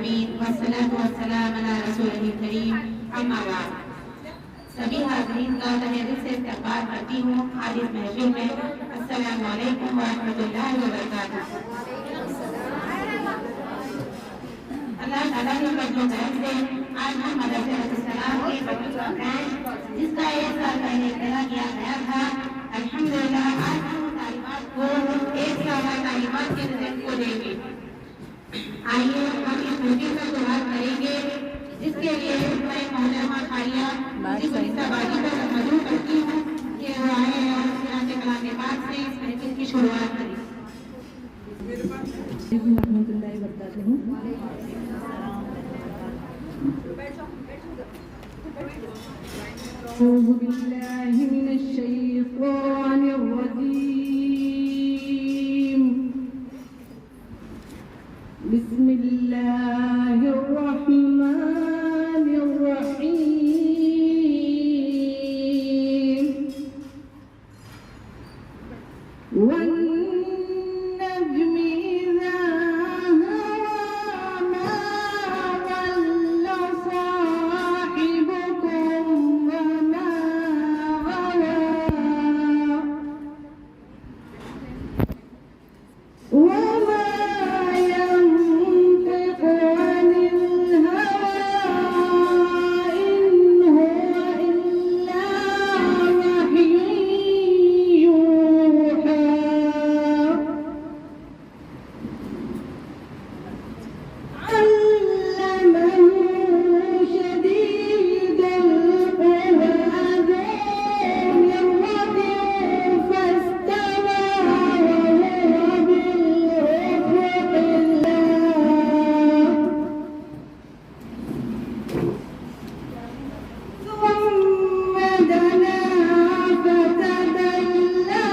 العالمین والصلاة والسلام علی رسولہ الکریم اما بعد۔ سبھی حاضرین کا تہہ دل سے استقبال کرتی ہوں آج اس محفل میں۔ السلام علیکم ورحمۃ اللہ وبرکاتہ۔ اللہ تعالیٰ کے فضل و کرم سے آج ہم مدرسہ السلام کے بچوں کا کیمپ جس کا ایک سال پہلے افتتاح کیا گیا تھا، الحمدللہ آج ہم طالبات کو ایک سالہ تعلیمات کے رزلٹ کو دیں گے۔ آئیے ہم اس میٹنگ کا شروعات کریں گے جس کے لیے میں محترمہ خالیہ جی کو حصہ بازی پر مدعو کرتی ہوں کہ وہ آئے اور قرآن کلام کے بعد سے اس میٹنگ کی شروعات کریں۔ ورحمۃ اللہ وبرکاتہ۔ أعوذ بالله من الشيطان الرجيم، بسم الله الرحمن الرحيم، والنجم إذا هوى ما ضل صاحبكم وما غوى، وما ينطق عن الهوى إن هو إلا وحي يوحى، علمه شديد القوى ذو مرة فاستوى وهو بالأفق الأعلى، ثم دنا فتدلى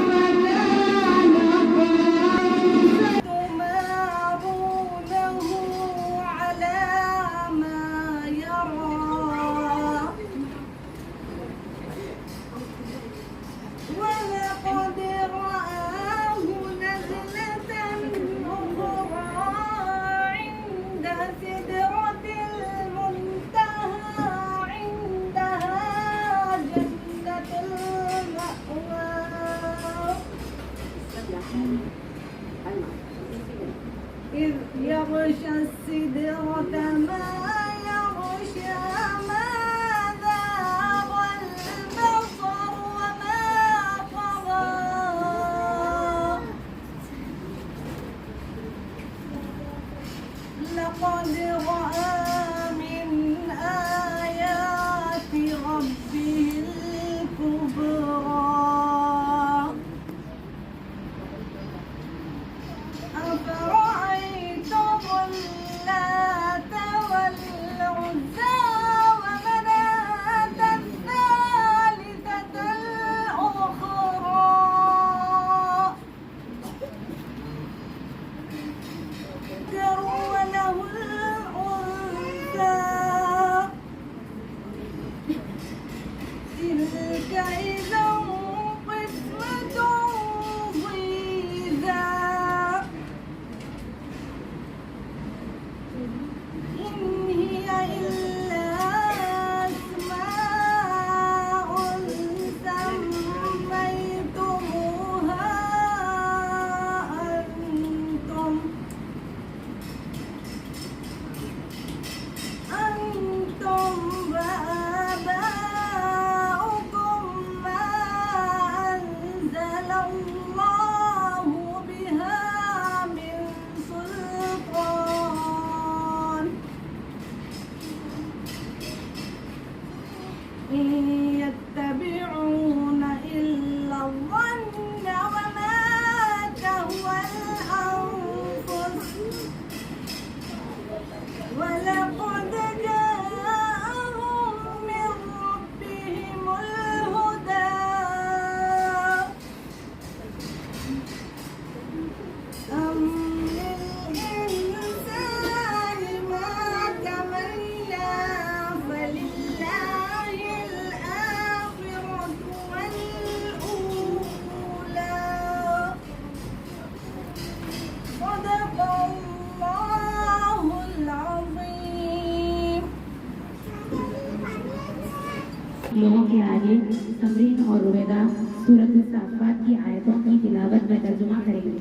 فكان قاب تمارونه على ما يرى، ولقد رآه نزلة أخرى عند سدرة المنتهى، عندها جنة المأوى، إذ يغشى السدرة ما يغشى، ما زاغ البصر وما طغى، لقد رأى من آيات ربه الكبرى، أفرأيتم اللات والعزى ومناة الثالثة الأخرى، ذكر وله الأنثى، تلك إذا قسمة ضيزى، إن هي إلا أسماء سميتموها أنتم وآباؤكم ما أنزل الله بها من سلطان، إن يتبعون إلا الظن وما تهوى الأنفس، ولقد جاءهم من ربهم الهدى، أم للإنسان ما تمنى، فلله الآخرة والأولى، صدق الله लोगों के आगे समरीन और रुबैदा सूरत साफ़ात की आयतों की तिलावत में तर्जुमा करेंगे।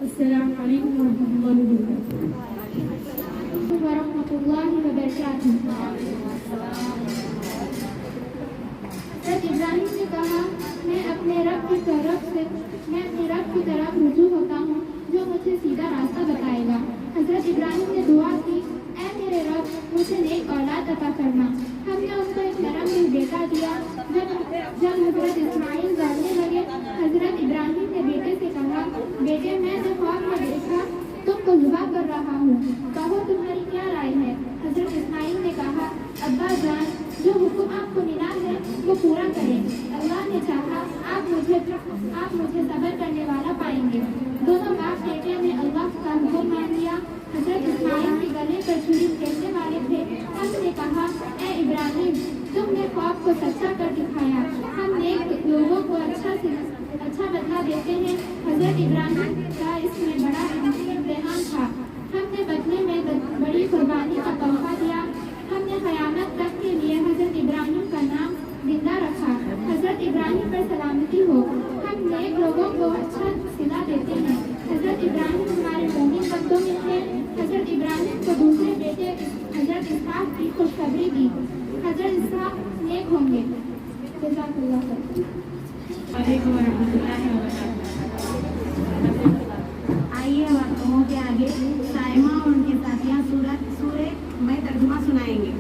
अस्सलामु अलैकुम व रहमतुल्लाहि व आइए आप लोगों के आगे साइमा और उनके साथियां सूरत में तर्जुमा सुनाएंगे।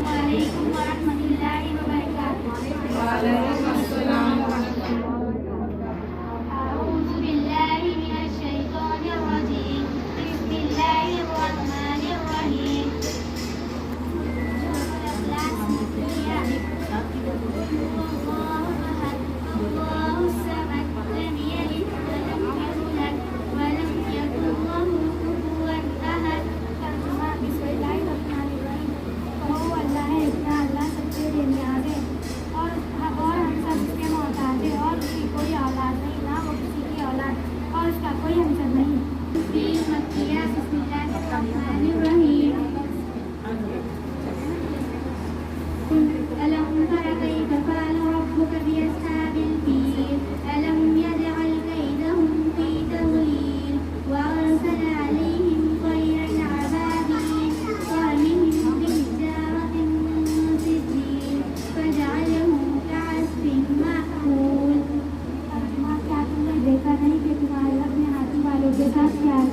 वालेकुम वरहमतुल्लाहि वबरकातुहू। अऊज़ु बिल्लाहि मिनश शैतानिर रजीम। बिस्मिल्लाहिर रहमानिर रहीम।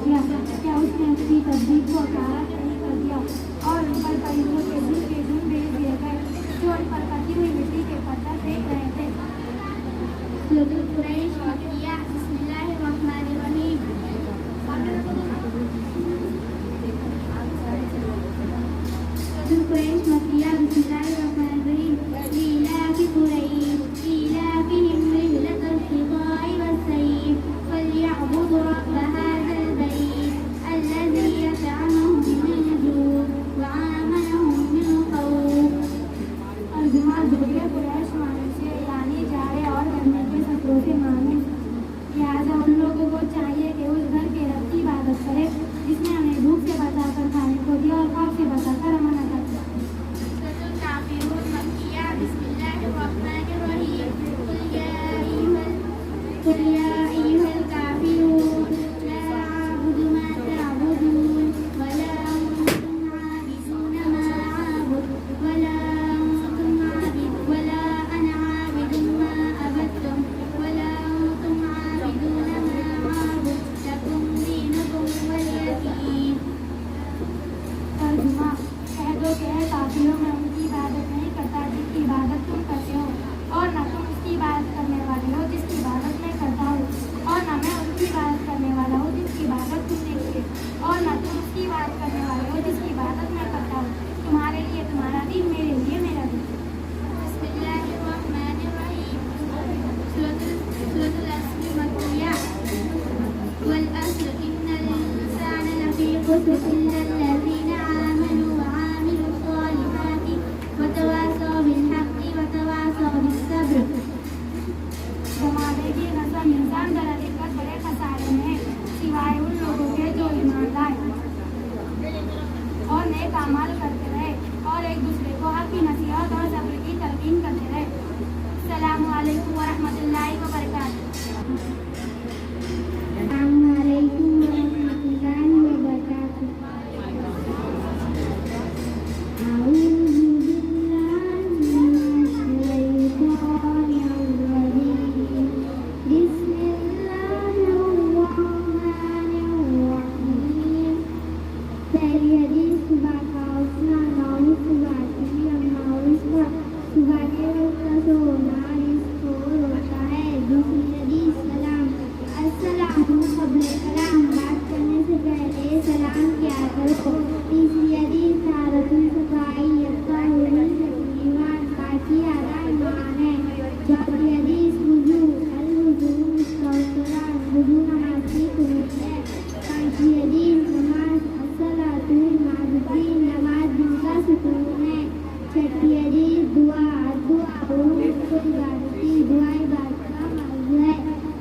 किया, क्या उसने उसकी तस्वीर को अचानक नहीं कर दिया और उन पर परिंदों के झुंड भेज दिए गए जो उन पर कटी हुई मिट्टी के पत्थर फेंक रहे थे। सूरह कुरैश मक्किया, बिस्मिल्लाहिर्रहमानिर्रहीम। सूरह कुरैश मक्किया, बिस्मिल्लाहिर्रहमानिर्रहीम। लीलाफि कुरैश लीलाफिहिम रिह्लतश शिताइ वस्सैफ फलयअबुदू रब्ब हाज़ल बैत अल्लज़ी अत'अमहुम मिन जूअ व आमनहुम मिन खौफ। तर्जुमा दूरिया कुरैश माने से यानी जाड़े और गर्मी के सत्रों से माने, लिहाजा उन लोगों को चाहिए कि उस घर के रब की इबादत करे जिसने हमें भूख से बचाकर खाने को दिया और खौफ से बचाकर रवाना कर दिया। सूरह काफिरून मक्किया, बिस्मिल्लाहिर्रहमानिर्रहीम। कुल या अय्युहल काफिरून ला अअबुदु मा तअबुदून वला अंतुम आबिदून मा अअबुदु वला أنا عابد ما عبدتم ولا أنتم عابدون ما أعبد لكم دينكم ولي دين। तर्जुमा कह दो कि है काफिरों में उनकी इबादत नहीं करता जिसकी इबादत तुम करते हो और न तुम उसकी इबादत करने वाले हो जिसकी इबादत मैं करता हूँ और न मैं उसकी इबादत करने वाला हूँ जिसकी इबादत तुमने की है और न तुम उसकी इबादत करने वाले हो जिसकी इबादत मैं करता हूँ। तुम्हारे लिए तुम्हारा दिन, मेरे लिए मेरा दिन। बिस्मिल्लाहिर्रहमानिर्रहीम। सूरह अस्र मक्किया, वल-अस्र इन्नल इंसाना लफी खुस्र इल्लाল্লাযীনা আমানू व आमिलुस सालिहाति व तवासौ बिल हक़्क़ि व तवासौ बिस सब्र। जमाने की कसम, इंसान दरअसल बड़े खसारे में है सिवाय उन लोगों के जो ईमान लाए और नेक अमाल करते रहे और एक दूसरे को हक की नसीहत और सब्र की तलकीन करते रहे। अस्सलामु अलैकुम व रहमतुल्लाहि व बरकातुहू। अस्सलामु अलैकुम व रहमतुल्लाहि व बरकातुहू। अऊज़ु बिल्लाहि मिनश शैतानिर रजीम। बिस्मिल्लाहिर्रहमानिर्रहीम। पहली हदीस सुबह का उठना, नौवीं सुबह की अम्मावी सुबह के वक्त का सोना इसको रोता है। दूसरी हदीस सलाम, अस्सलामु क़ब्ल कलाम, बात करने से पहले सलाम किया करो। तीसरी हदीस तारतुल सफ़ाई, ईमान बाकी आधा ईमान है। चौथी हदीस वुज़ू, अल-वुज़ू मुस्तौसलान, वुज़ू नमाज की कुनूत है। पांचवी हदीस नमाज, अस्सलातु मादुद्दीन, नमाज दिन का सुकून है। छठी हदीस दुआ, दुआ इबादत का मौजू है।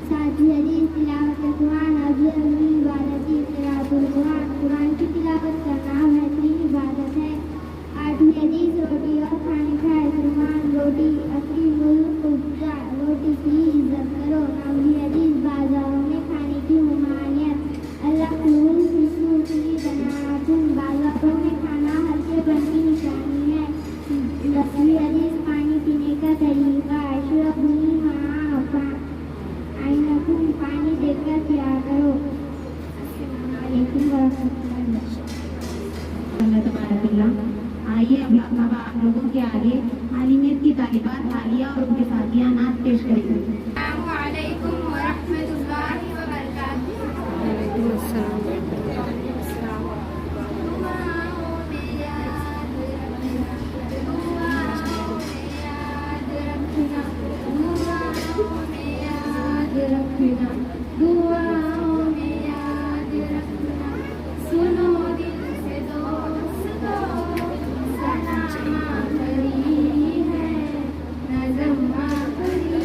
सातवीं हदीस तिलावत कुरान, अफ़ज़ल इबादत तिलावतुल कुरान, कुरान की तिलावत करना बेहतरीन इबादत है। आठवीं हदीस रोटी और खाने का एहतराम, रोटी अकीमुल क़ुब्ज़ा, रोटी की इज्जत करो। नौवीं हदीस बाजारों में खाने की ममानियत, अल-अक़्लुल फ़िस्सूक़ि दनाअतुन, बाजारों में खाना हल्केपन की निशानी है। दसवीं हदीस पानी पीने का तरीका, अशरबू मा'a आइनकुम, पानी देकर पिया करो। अस्सलामु अलैकुम व रहमतुल्लाह। आइए अब आप लोगों के आगे आलिमियत की तालिबात हालिया और उनके साथियाँ नात पेश करेंगे। अस्सलामु अलैकुम व रहमतुल्लाहि व बरकातुहू। दुआओं में याद रखना, सुनो दिल से दोस्त को, सना आखरी है, नज़म आखरी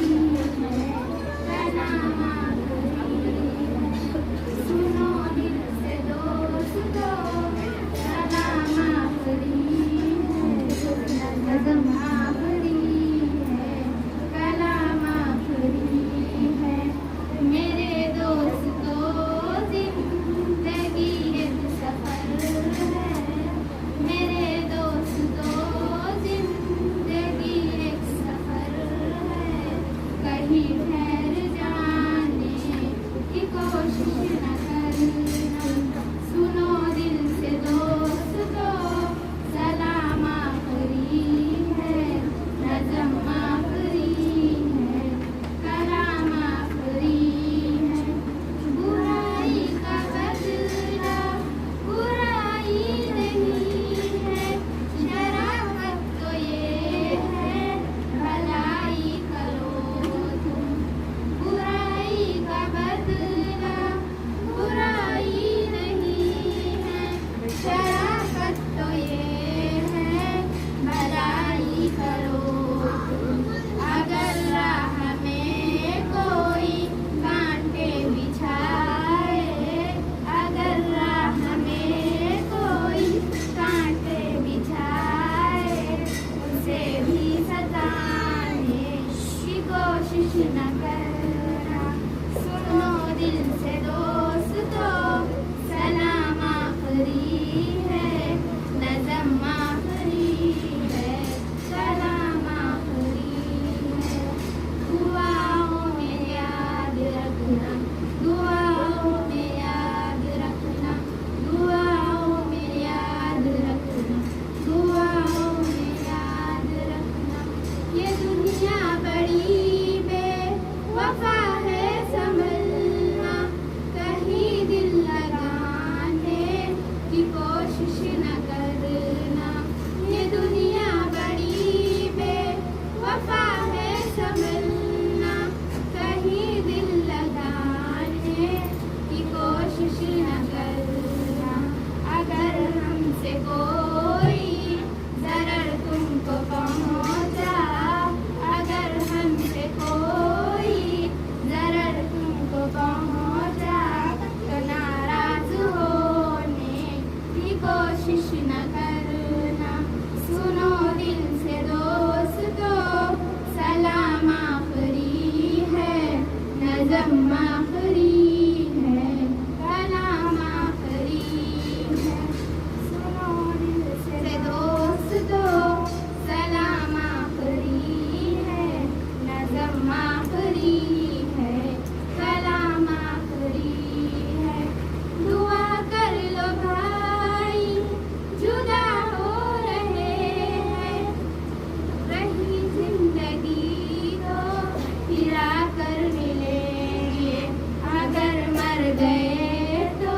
गए तो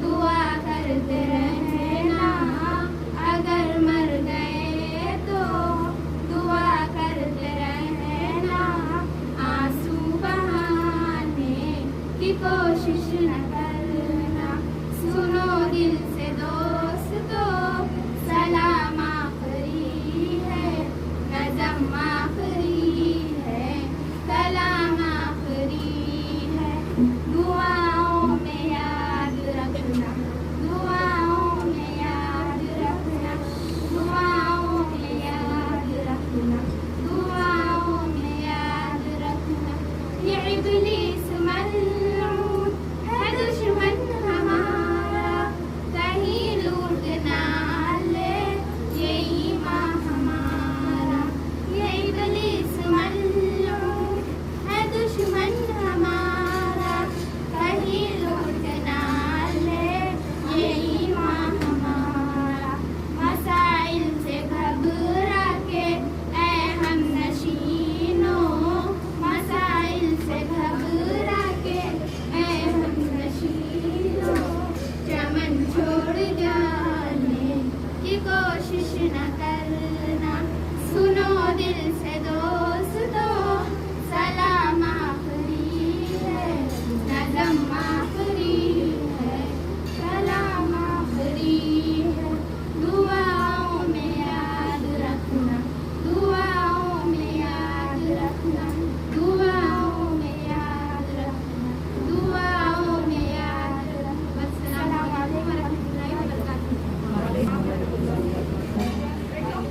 दुआ करते रहना, अगर मर गए तो दुआ करते रहना, आंसू बहाने की कोशिश न करना, सुनो दिल से दोस्तों सलाम आखिरी है, नज़म आखिरी है, कलाम आखिरी है, दुआओं में याद रखना, दुआओं में याद रखना, दुआओं में याद रखना, दुआओं में याद रखना, ये इब्लीस मल्ऊन है दुश्मन हमारा, कहीं लूट ना ले ये ईमान हमारा, ये इब्लीस मल्ऊन है दुश्मन हमारा, कहीं लूट ना ले ये ईमान हमारा, मसाइल से घबरा के ऐ हम नशीनों, मसाइल से घबरा के ऐ हम नशीनों, चमन छोड़ जाने की कोशिश न करना, सुनो दिल से दोस्तों सलाम आखिरी है, नज़म आखिरी है, कलाम आखिरी है, दुआओं में याद रखना, दुआओं में याद रखना, दुआओं में याद रखना, दुआओं में याद रखना। अस्सलामु अलैकुम वरहमतुल्लाहि वबरकातुहू।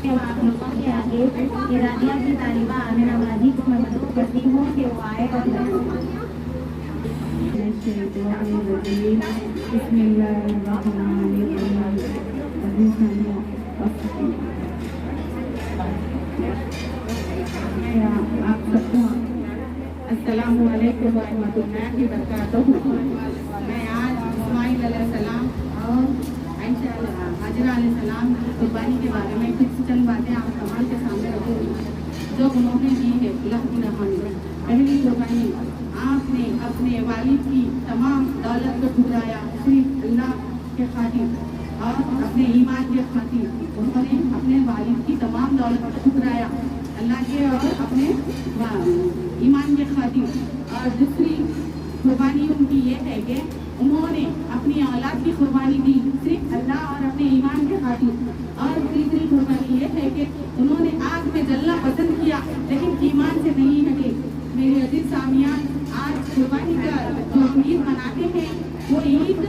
आप लोगों के आगे ईरानिया की तालिबा आमिना बाजी को मैं मदद करती हूँ कि वो आए और आप सबको अस्सलामु अलैकुम वरहमतुल्लाहि वबरकातुहू। मैं आज इस्माइल अलैहिस्सलाम और आयशा हाजरा अलैहिस्सलाम की कुर्बानी के बारे में कुछ चंद बातें आप तमाम के सामने रखूँगी जो उन्होंने दी है अल्लाह की राह में। पहली कुर्बानी, आपने अपने वालिद की तमाम दौलत को ठुकराया सिर्फ अल्लाह के खातिर और अपने ईमान के खातिर। उन्होंने अपने वालिद की तमाम दौलत को ठुकराया अल्लाह के और अपने ईमान के खातिर। और दूसरी कुर्बानी उनकी ये है कि उन्होंने अपनी औलाद की कुर्बानी दी सिर्फ अल्लाह और अपने ईमान के खातिर। और तीसरी कुर्बानी ये है कि उन्होंने आग में जलना पसंद किया लेकिन ईमान से नहीं हटे। मेरे अजीज सामियान, आज कुर्बानी का जो ईद मनाते हैं वो ईद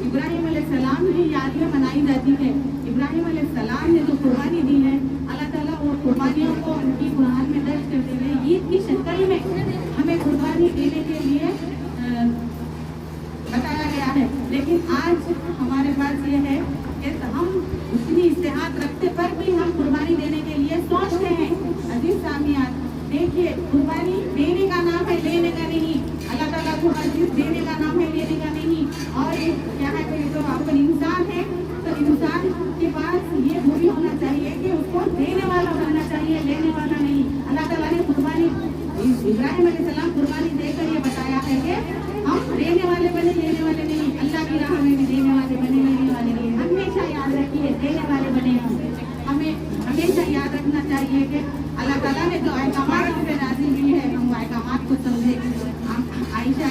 इब्राहिम अलैहिस्सलाम की याद में मनाई जाती है। इब्राहिम अलैहिस्सलाम ने जो कुर्बानी दी है अल्लाह ताला वो कुर्बानियों को उनकी कुरान में दर्ज करते हुए ईद की शक्ल में हमें कुर्बानी देने के लिए बताया गया है। लेकिन आज हमारे पास ये है कि हम उतनी इस्तेहात रखते पर भी हम कुर्बानी देने के लिए सोचते हैं। अजीज सामियान, देखिए कुर्बानी देने का नाम है, लेने का नहीं। अल्लाह ताला को हर चीज देने का नाम है, लेने का नहीं। और क्या है कि जो अपन इंसान है तो इंसान के पास ये बुरी होना चाहिए कि उसको देने वाला बनना चाहिए, लेने वाला नहीं। अल्लाह ताला ने कुर्बानी इब्राहिम अलैहिस्सलाम कुर्बानी देकर ये बताया है कि हम देने वाले बने, लेने वाले नहीं। अल्लाह की राह में भी देने वाले बने, लेने वाले नहीं। हमेशा याद रखिए, देने वाले बने हमें हमेशा याद रखना चाहिए कि अल्लाह ताला ने जो अहकामात हम पे नाज़िल की है हम अहकामात को समझे। आयशा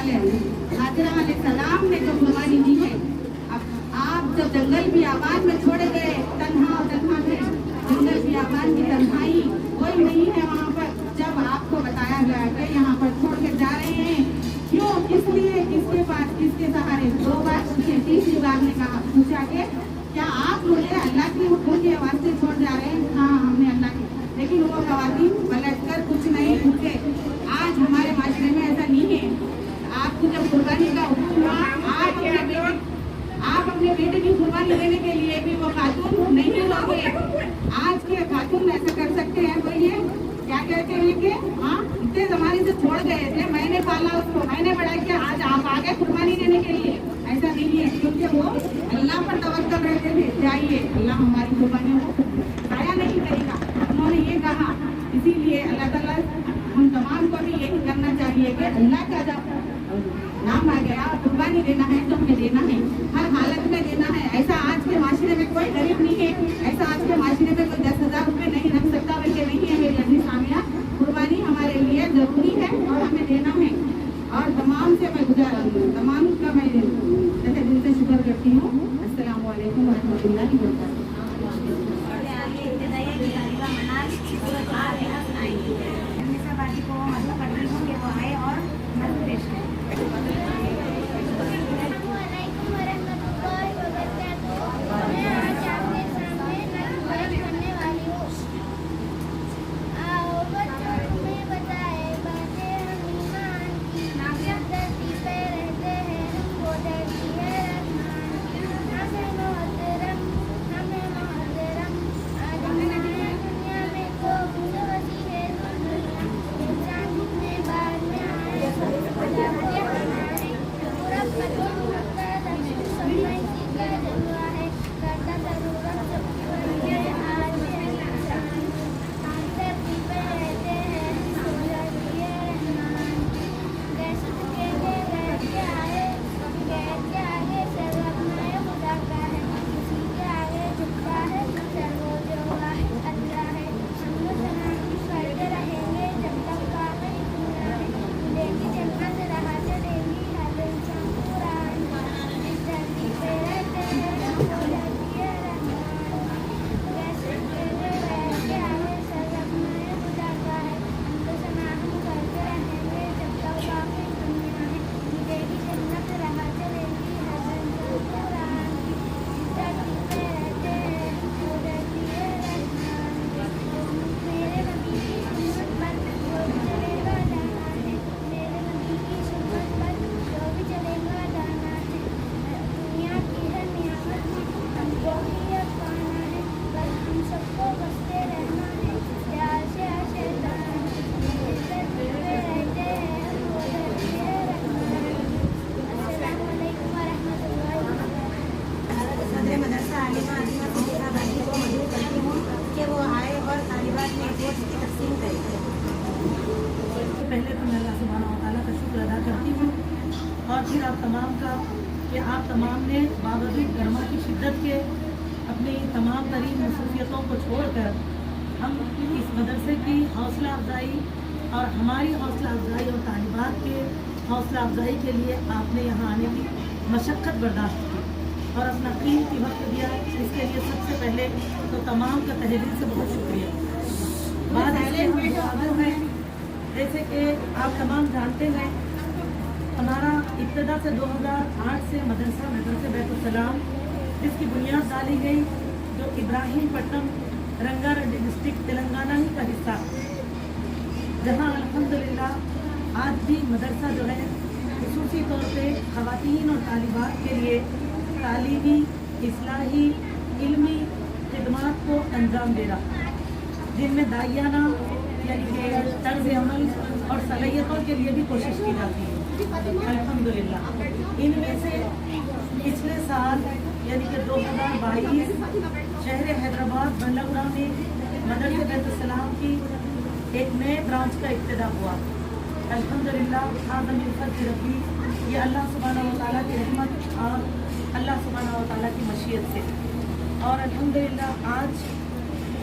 हाजरा अलैहिस्सलाम ने जो कुर्बानी दी है, अब आप जब जंगल बियाबान में छोड़े गए, तन्हा और तन्हा थे, जंगल बियाबान की तन्हाई कोई नहीं है वहाँ पर। जब आपको बताया गया कि यहाँ पर छोड़ के जा रहे हैं, क्यों, किस लिए, किसके पास, किसके सहारे, 2 बार पूछे। तीसरी बार ने कहा, पूछा कि क्या आप मुझे अल्लाह की हुक्म के वास्ते छोड़ जा रहे हैं? हाँ, हमने अल्लाह की। लेकिन वो ख़वातीन पलट कर कुछ नहीं पूछे। आज हमारे माशरे में ऐसा नहीं है। आपको जब कुर्बानी का हुक्म हुआ, आप अपने बेटे की कुर्बानी देने के लिए भी वो खातून नहीं लोगे। आज के खातून ऐसा कर सकते हैं, बोलिए क्या कहते हैं कि हाँ इतने जमाने से छोड़ गए थे, मैंने पाला उसको, मैंने बड़ा किया, आज आप आ गए कुर्बानी देने के लिए। ऐसा नहीं है, क्योंकि वो अल्लाह पर तवक्कल रहते थे। जाइए, अल्लाह हमारी कुर्बानियों को ज़ाया नहीं करेगा, उन्होंने ये कहा। इसीलिए अल्लाह ताला हम तमाम को भी यही करना चाहिए कि अल्लाह का जब नाम आ गया, कुर्बानी नहीं देना है तो हमें देना है, हर हालत में देना है। ऐसा आज के माशरे में कोई गरीब नहीं है, ऐसा आज के माशरे में कोई 10,000 रुपये नहीं रख सकता, बल्कि नहीं है मेरी अजीज सामिया। कुर्बानी हमारे लिए जरूरी है और हमें देना है। और तमाम से मैं तमाम का मैं जैसे दिल से शुक्र करती हूँ। अस्सलाम वालेकुम व रहमतुल्लाहि व बरकातहू। बाजी को मतलब करती हूँ कि वो आए और मदद पेश करें। अस्सलामुअलैकुम वरहमतुल्लाहि वबरकातुहू। मैं आज आपके सामने नज़्म पेश करने वाली हूँ। आओ बच्चों तुम्हें बताए बातें हम ईमान की, जिस धरती पे रहते हैं हम वो धरती है रहमान की। हमें मोहतरम आज दुनिया में को वसी है दुनिया, इंसान जितने बाद में आए खुदा के हमारे पूरा पत्थर होता समय का जलवा है, करता जरूरत सबकी वही है आज है इंसान। धरती पे रहते हैं वो धरती है रहमान की। दहशत के बैठ के आए गैर के आगे सर अपनाए खुदा का है, किसी के आगे झुकता है सर वो जो वाहिद अल्लाह है। हम लोग सलाम करते रहेंगे जब तक कामिल दुनिया है, मिलेगी जन्नत राह चलेगी हर इंसान पूरा। जिस धरती पे रहते हैं वो धरती है रहमान की। दहशत के बैठ के आगे सर अपनाए खुदा का है, हम तो सलाम करते रहेंगे जब तक कामिल दुनिया है, मिलेगी जन्नत राह चलेगी हर इंसान पूरा। जिस धरती पे रहते हैं वो धरती है रहमान की। मेरे नबी की सुन्नत पर जो भी चलेगा जाना है, मेरे नबी की सुन्नत पर जो भी चलेगा जाना है। दुनिया की है नियामत हमको ही अब पाना है, बस हम सबको बसते रहना है प्यार से शैतान। जिस धरती पे रहते हैं वो धरती है रहमान की। अस्सलामु अलैकुम व रहमतुल्लाहि व बरकातहू। सदर मदरसा आलिमा आलिमा समीरा बाजी को मदद करती हूँ कि वो आए और तालिबात में कोर्स की तकसीम करें। पहले तो मैं अल्लाह सुब्हानहू व तआला का शुक्र अदा करती हूँ और फिर आप तमाम का कि आप तमाम ने बावजूद गर्मा की शिद्दत के अपनी तमाम तरीन मसरूफियतों को छोड़कर हम इस मदरसे की हौसला अफजाई और हमारी हौसला अफजाई और तालिबात के हौसला अफजाई के लिए आपने यहाँ आने की मशक्क़त बर्दाश्त की और अपना कीमती वक्त दिया। इसके लिए सबसे पहले तो तमाम का तहे दिल से बहुत शुक्रिया। बात है जैसे कि आप तमाम जानते हैं हमारा इब्तदा से 2008 से मदरसे बैतुस्सलाम जिसकी बुनियाद डाली गई, जो इब्राहीमपट्टनम रंगारेड्डी डिस्ट्रिक्ट तेलंगाना ही का हिस्सा, जहां अल्हम्दुलिल्लाह आज भी मदरसा जो है खुसूसी तौर पे ख़वातीन और तालिबात के लिए तालीमी, इस्लाही, इल्मी खिदमात को अंजाम दे रहा, जिनमें दाइयाना यानी कि तर्ज अमल और सलाहियतों के लिए भी कोशिश की जाती है अल्हम्दुलिल्लाह। इनमें से पिछले साल यानी कि 2022 शहर हैदराबाद बल्लभगढ़ में मदरसे बैतुस्सलाम की एक नए ब्रांच का इब्तिदा हुआ अल्हम्दुलिल्लाह। आदम की रबी ये अल्लाह सुब्हानहू व तआला की रहमत और अल्लाह सुब्हानहू व तआला की मशीयत से, और अल्हम्दुलिल्लाह आज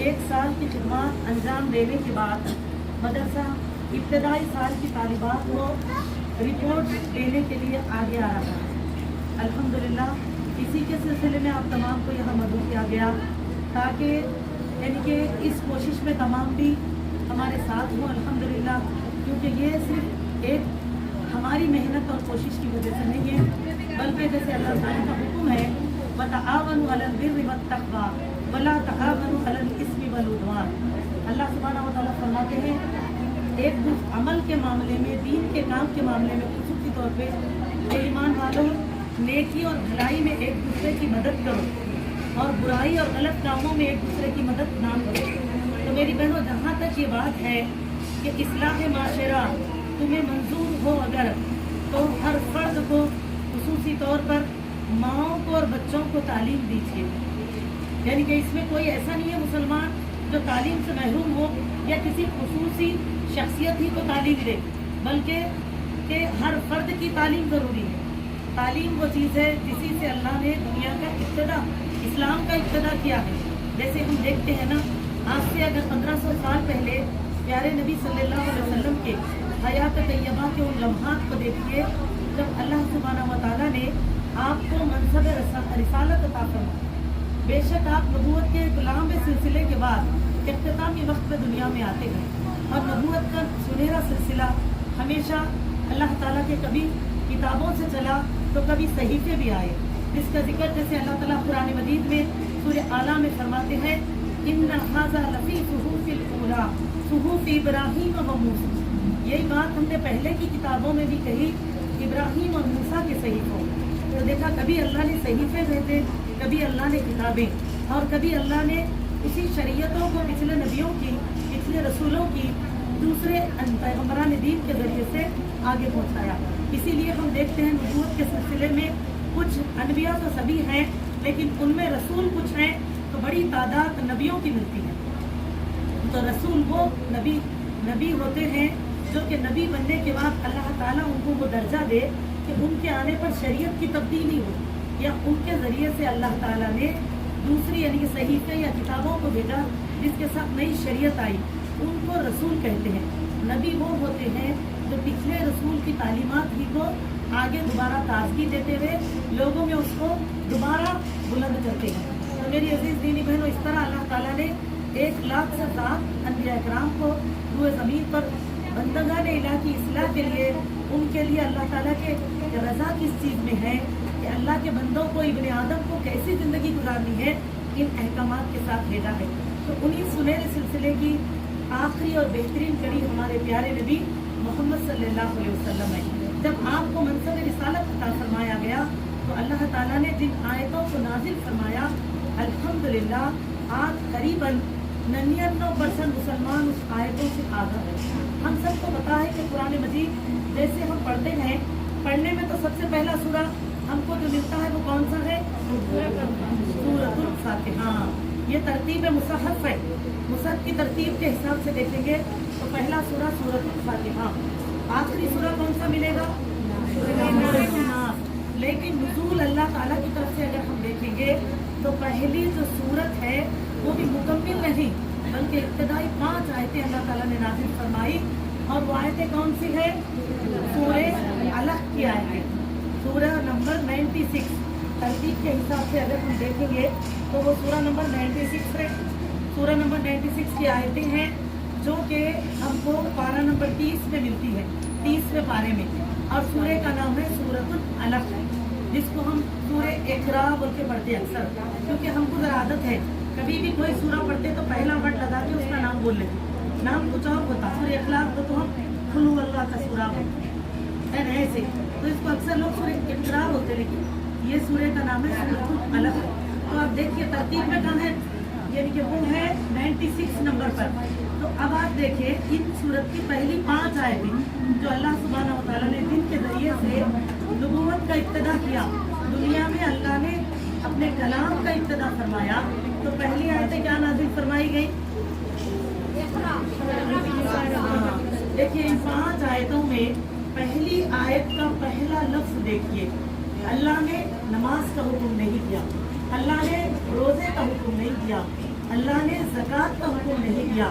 1 साल की खिदमत अंजाम देने के बाद मदरसा इब्तदाई साल की तालिबात को रिपोर्ट देने के लिए आगे आ रहा है अल्हम्दुलिल्लाह। इसी के सिलसिले में आप तमाम को यहाँ मदद किया गया ताकि यानी कि इस कोशिश में तमाम भी हमारे साथ हों अल्हम्दुलिल्लाह, क्योंकि ये सिर्फ एक हमारी मेहनत और कोशिश की वजह से नहीं है, बल्कि जैसे अल्लाह ताला का हुक्म है वतआवनु अलल बिर्रि वत्तक़वा वला तआवनु अलल इस्मि वल उद्वान। अल्लाह सुब्हानहू व तआला फरमाते हैं एक अमल के मामले में, दीन के काम के मामले में खुसूसी तौर पे ईमान वालों नेकी और भलाई में एक दूसरे की मदद करो और बुराई और गलत कामों में एक दूसरे की मदद ना करो। तो मेरी बहनों, जहाँ तक ये बात है कि इस्लाह माशरा तुम्हें मंजूर हो अगर, तो हर फर्द को खुसूसी तौर पर माओं को और बच्चों को तालीम दीजिए। यानी कि इसमें कोई ऐसा नहीं है मुसलमान जो तालीम से महरूम हो या किसी खुसूसी शख्सियत ही को तालीम दे, बल्कि कि हर फर्द की तालीम ज़रूरी है। तालीम वो चीज़ है जिसी से अल्लाह ने दुनिया का इब्तिदा, इस्लाम का इब्तिदा किया है। जैसे हम देखते हैं ना, आज से अगर 1500 साल पहले प्यारे नबी सल्लल्लाहु अलैहि वसल्लम के हयात तैयबा के उन लम्हात को देखिए, जब अल्लाह सुब्हानहू व तआला ने आपको मनसब रिसालत अता फरमाया। बेशक आप नबूवत के गुलाम सिलसिले के बाद इख्तितामी वक्त में दुनिया में आते हैं, और नबूवत का सुनहरा सिलसिला हमेशा अल्लाह ताला के कभी किताबों से चला तो कभी सहीफे भी आए, जिसका जिक्र जैसे अल्लाह ताला कुरान मजीद में सूरह आला में फरमाते हैं, इन्ना हाज़ा लफ़ी सुहूफ़िल ऊला सुहूफ़ इब्राहीम व मूसा। यही बात हमने पहले की किताबों में भी कही, इब्राहीम और मूसा के सहीफों। तो देखा, कभी अल्लाह ने सहीफे भेजे, कभी अल्लाह ने किताबें, और कभी अल्लाह ने उसी शरीयतों को पिछले नबियों की, पिछले रसूलों की, दूसरे पैगम्बरान दीन के ज़रिए से आगे पहुँचाया। इसीलिए हम देखते हैं नबूवत के सिलसिले में कुछ अनबिया तो सभी हैं, लेकिन उनमें रसूल कुछ हैं तो बड़ी तादाद नबियों की मिलती है। तो रसूल वो नबी होते हैं जो कि नबी बनने के बाद अल्लाह ताला उनको वो दर्जा दे कि उनके आने पर शरीयत की तब्दीली हो, या उनके ज़रिए से अल्लाह ताला ने दूसरी यानी कि सहीफे या किताबों को भेजा जिसके साथ नई शरीयत आई, उनको रसूल कहते हैं। नबी वो होते हैं जो पिछले रसूल की तालीमात ही को आगे दोबारा ताज़गी देते हुए लोगों में उसको दोबारा बुलंद करते हैं। तो मेरी अजीज़ दीनी बहनों, इस तरह अल्लाह ताला ने 1 लाख से ज़्यादा अंबिया इकराम को रूए ज़मीन पर बंदगान इलाही की इस्लाह के लिए, उनके लिए अल्लाह ताला के रज़ा किस चीज़ में है कि अल्लाह के बंदों को, इब्ने आदम को कैसी ज़िंदगी गुजारनी है, इन अहकामात के साथ भेजा है। तो उन्हीं सुनहरे सिलसिले की आखिरी और बेहतरीन कड़ी हमारे प्यारे नबी मोहम्मद सल्लल्लाहु अलैहि वसल्लम है। जब आपको मनसब रिसालत अता फरमाया गया तो अल्लाह ताला ने जिन आयतों को नाजिल फरमाया, अल्हम्दुलिल्लाह आज करीबन 99% मुसलमान उस आयतों से आगाह है। हम सबको पता है कि कुरान मजीद जैसे हम पढ़ते हैं, पढ़ने में तो सबसे पहला सूरा हमको जो मिलता है वो कौन सा है? सूरतुल फातिहा। ये तरतीब मुसहफ है। मुसहफ की तरतीब के हिसाब से देखेंगे तो पहला सूरा सूरतुल फातिहा, आखिरी सूरा कौन सा मिलेगा? नास। लेकिन नुज़ूल अल्लाह ताला की तरफ से अगर हम देखेंगे तो पहली जो सूरत है वो भी मुकम्मिल नहीं, बल्कि इब्तिदाई 5 आयतें अल्लाह ताला ने नाज़िल फरमाई। और वो आयतें कौन सी है? सूरह अलग की आयतें, सूरा नंबर 96। तरतीब के हिसाब से अगर हम देखेंगे तो वो सूरा नंबर 96 है। सूरा नंबर 96 की आयतें हैं जो कि हमको पारा नंबर 30 में मिलती है, 30वें पारे में। और सूरे का नाम है सूरतुल अलक, जिसको हम सूरे इकरा बोल के पढ़ते हैं अक्सर, क्योंकि हमको जरा आदत है कभी भी कोई सूरा पढ़ते तो पहला वर्ड लगा के उसका नाम बोल लेते। नाम कुछ और होता, सूरे इखलास को तो हम खुलू अल्लाह का सूरा बोलते हैं ऐसे, तो इसको अक्सर लोग सूरे इकरा बोलते, लेकिन ये सूरे का नाम है सूरतुल अलक। तो आप देखिए तरतीब में कहाँ है, यानी कि वो है 96 नंबर पर। तो अब आप देखिए इन सूरत की पहली 5 आयतें जो अल्लाह सुब्हानहू व तआला ने जिनके ज़रिए से नबूवत का इब्तिदा किया, दुनिया में अल्लाह ने अपने कलाम का इब्तिदा फरमाया। तो पहली आयतें क्या नाज़िल फरमाई गई? देखिए इन 5 आयतों में पहली आयत का पहला लफ्ज़ देखिए, अल्लाह ने नमाज का हुक्म नहीं दिया, अल्लाह ने रोज़े का हुक्म नहीं दिया, अल्लाह ने ज़कात का हुक्म नहीं दिया।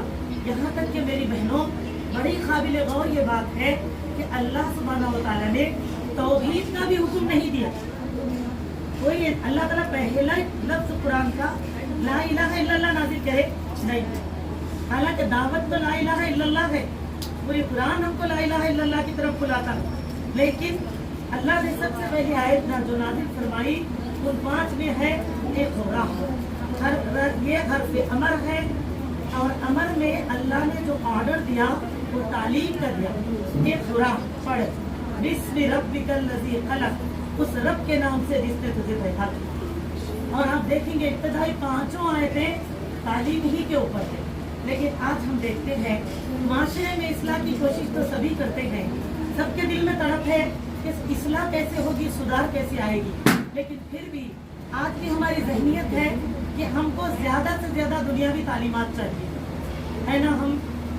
यहाँ तक कि मेरी बहनों, बड़ी काबिल गौर ये बात है कि अल्लाह सुब्हानहू व तआला ने तौहीद का भी हुक्म नहीं दिया। कोई अल्लाह ताला पहला लफ्ज़ कुरान का ला इलाहा इल्लल्लाह नाज़िल करे नहीं, हालांकि दावत तो ला इलाहा इल्लल्लाह है, पूरी कुरान हमको ला इलाहा इल्लल्लाह की तरफ बुलाता है। लेकिन अल्लाह ने सबसे पहली आयत जो नाज़िल फरमाई उन 5 में है एक होगा, ये हर्फ अमर है, और अमर में अल्लाह ने जो ऑर्डर दिया वो तालीम कर दिया, एक होगा पढ़, बिस्मि रब्बिकल लज़ी खलक, उस रब के नाम से जिसने तुझे पैदा किया। और आप देखेंगे इब्तिदाई 5 आयतें तालीम ही के ऊपर है। लेकिन आज हम देखते हैं माशरे में इस्लाह की कोशिश तो सभी करते हैं, सबके दिल में तड़प है कि इस्लाह कैसे होगी, सुधार कैसे आएगी, लेकिन फिर भी आज भी हमारी ज़हनियत है कि हमको ज़्यादा से ज़्यादा दुनियावी तालीमात चाहिए, है ना। हम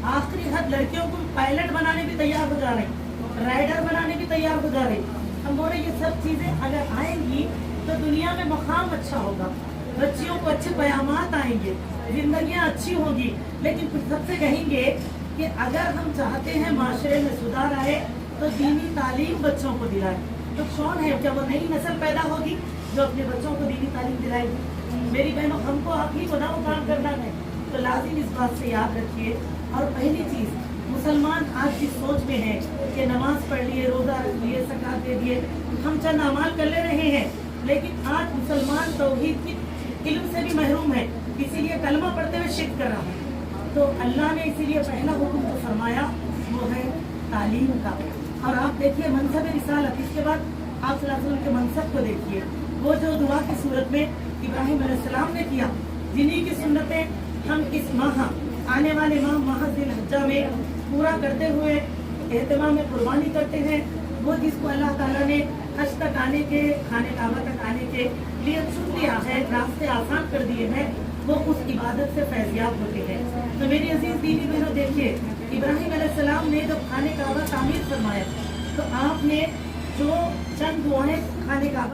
आखिरी हद लड़कियों को पायलट बनाने भी तैयार हो जा रहे हैं, राइडर बनाने भी तैयार हो जा रहे हैं, हम बोल रहे ये सब चीज़ें अगर आएंगी तो दुनिया में मकाम अच्छा होगा, बच्चियों को अच्छे बयामात आएंगे, जिंदगियां अच्छी होंगी। लेकिन कुछ सबसे कहेंगे कि अगर हम चाहते हैं माशरे में सुधार आए तो दीनी तालीम बच्चों को दिलाएं। तो कौन है, क्या वो नई नस्ल पैदा होगी जो अपने बच्चों को दीनी तालीम दिलाएगी? मेरी बहनों, हमको आप ही को ना वो काम करना है, तो लाजिम इस बात से याद रखिए। और पहली चीज़, मुसलमान आज जिस सोच में है कि नमाज पढ़ लिए, रोज़ा रख लिए, ज़कात दे दिए, हम चंद अमाल कर ले रहे हैं, लेकिन आज मुसलमान तौहीद की इल्म से भी महरूम है, इसीलिए कलमा पढ़ते हुए शिरक कर रहा है। तो अल्लाह ने इसीलिए पहला हुक्म जो फरमाया वो है तालीम का। और आप देखिए मनसब रिसालत, इसके बाद आप सल्लल्लाहु अलैहि वसल्लम के मनसब को देखिए, वो जो दुआ की सूरत में इब्राहिम अलैहिस्सलाम ने किया, जिन्हीं की सुन्नतें हम इस माह, आने वाले माह ज़िलहिज्जा में पूरा करते हुए एहतमाम में कुर्बानी करते हैं। वो जिसको अल्लाह ताला ने हज तक आने के, खाने काबा तक आने के लिए चुन लिया है, रास्ते आसान कर दिए हैं, वो उस इबादत से फैज़याब होते हैं। तो मेरी अजीज दीनी बहनों, देखिए इब्राहिम अलैहिस्सलाम ने जब खाने काबा तामीर फरमाया तो आपने जो चंद दुआएं खाने काबा